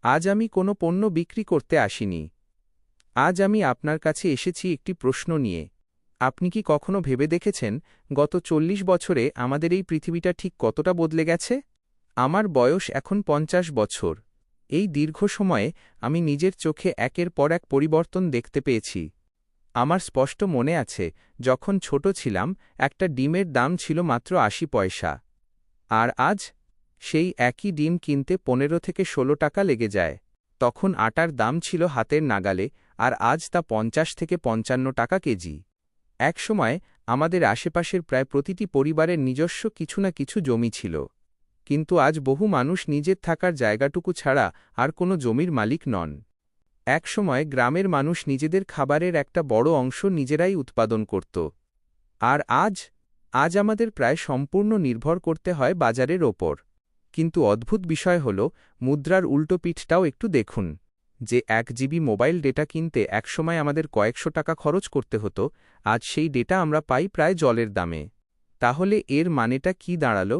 আজ আমি কোনো পণ্য বিক্রি করতে আসিনি। আজ আমি আপনার কাছে এসেছি একটি প্রশ্ন নিয়ে। আপনি কি কখনো ভেবে দেখেছেন গত ৪০ বছরে আমাদের এই পৃথিবীটা ঠিক কতটা বদলে গেছে? আমার বয়স এখন ৫০ বছর। এই দীর্ঘ সময়ে আমি নিজের চোখে একের পর এক পরিবর্তন দেখতে পেয়েছি। আমার স্পষ্ট মনে আছে, যখন ছোট ছিলাম একটা ডিমের দাম ছিল মাত্র ৮০ পয়সা। আর আজ সেই একই ডিম কিনতে ১৫ থেকে ১৬ টাকা লেগে যায়। তখন আটার দাম ছিল হাতের নাগালে, আর আজ তা ৫০ থেকে ৫৫ টাকা কেজি। একসময় আমাদের আশেপাশের প্রায় প্রতিটি পরিবারের নিজস্ব কিছু না কিছু জমি ছিল। কিন্তু আজ বহু মানুষ নিজের থাকার জায়গাটুকু ছাড়া আর কোনো জমির মালিক নন। একসময় গ্রামের মানুষ নিজেদের খাবারের একটা বড় অংশ নিজেরাই উৎপাদন করত। আর আজ আমাদের প্রায় সম্পূর্ণ নির্ভর করতে হয় বাজারের ওপর। কিন্তু অদ্ভুত বিষয় হল, মুদ্রার উল্টো পিঠটাও একটু দেখুন। যে ১ জিবি মোবাইল ডেটা কিনতে একসময় আমাদের কয়েকশো টাকা খরচ করতে হতো, আজ সেই ডেটা আমরা পাই প্রায় জলের দামে। তাহলে এর মানেটা কি দাঁড়াল?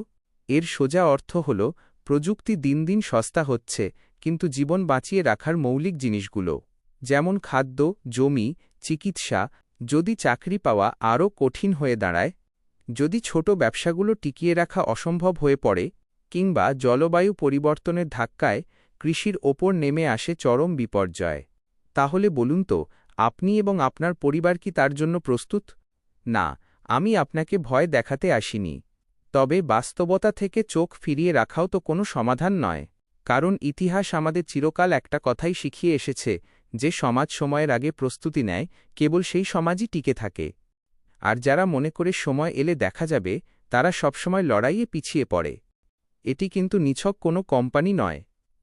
এর সোজা অর্থ হল, প্রযুক্তি দিন দিন সস্তা হচ্ছে, কিন্তু জীবন বাঁচিয়ে রাখার মৌলিক জিনিসগুলো, যেমন খাদ্য, জমি, চিকিৎসা, যদি চাকরি পাওয়া আরও কঠিন হয়ে দাঁড়ায়, যদি ছোট ব্যবসাগুলো টিকিয়ে রাখা অসম্ভব হয়ে পড়ে, কিংবা জলবায়ু পরিবর্তনের ধাক্কায় কৃষির ওপর নেমে আসে চরম বিপর্যয়, তাহলে বলুন তো, আপনি এবং আপনার পরিবার কি তার জন্য প্রস্তুত? না, আমি আপনাকে ভয় দেখাতে আসিনি। তবে বাস্তবতা থেকে চোখ ফিরিয়ে রাখাও তো কোনো সমাধান নয়। কারণ ইতিহাস আমাদের চিরকাল একটা কথাই শিখিয়ে এসেছে, যে সমাজ সময়ের আগে প্রস্তুতি নেয়, কেবল সেই সমাজই টিকে থাকে। আর যারা মনে করে সময় এলে দেখা যাবে, তারা সবসময় লড়াইয়ে পিছিয়ে পড়ে। এটি কিন্তু নিছক কোনো কোম্পানি নয়।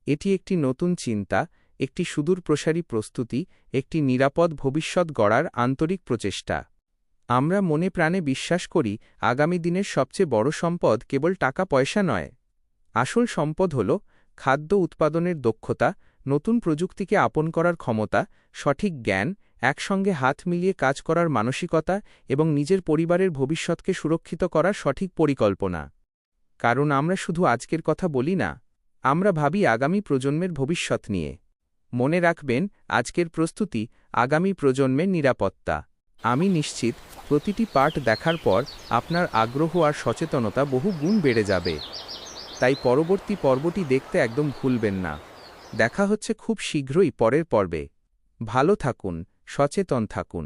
এটি একটি নতুন চিন্তা, একটি সুদূরপ্রসারী প্রস্তুতি, একটি নিরাপদ ভবিষ্যৎ গড়ার আন্তরিক প্রচেষ্টা। আমরা মনে প্রাণে বিশ্বাস করি, আগামী দিনের সবচেয়ে বড় সম্পদ কেবল টাকা পয়সা নয়। আসল সম্পদ হল খাদ্য উৎপাদনের দক্ষতা, নতুন প্রযুক্তিকে আপন করার ক্ষমতা, সঠিক জ্ঞান, একসঙ্গে হাত মিলিয়ে কাজ করার মানসিকতা এবং নিজের পরিবারের ভবিষ্যৎকে সুরক্ষিত করার সঠিক পরিকল্পনা। কারণ আমরা শুধু আজকের কথা বলি না, আমরা ভাবি আগামী প্রজন্মের ভবিষ্যৎ নিয়ে। মনে রাখবেন, আজকের প্রস্তুতি, আগামী প্রজন্মের নিরাপত্তা। আমি নিশ্চিত, প্রতিটি পার্ট দেখার পর আপনার আগ্রহ আর সচেতনতা বহু গুণ বেড়ে যাবে। তাই পরবর্তী পর্বটি দেখতে একদম ভুলবেন না। দেখা হচ্ছে খুব শীঘ্রই পরের পর্বে। ভালো থাকুন, সচেতন থাকুন।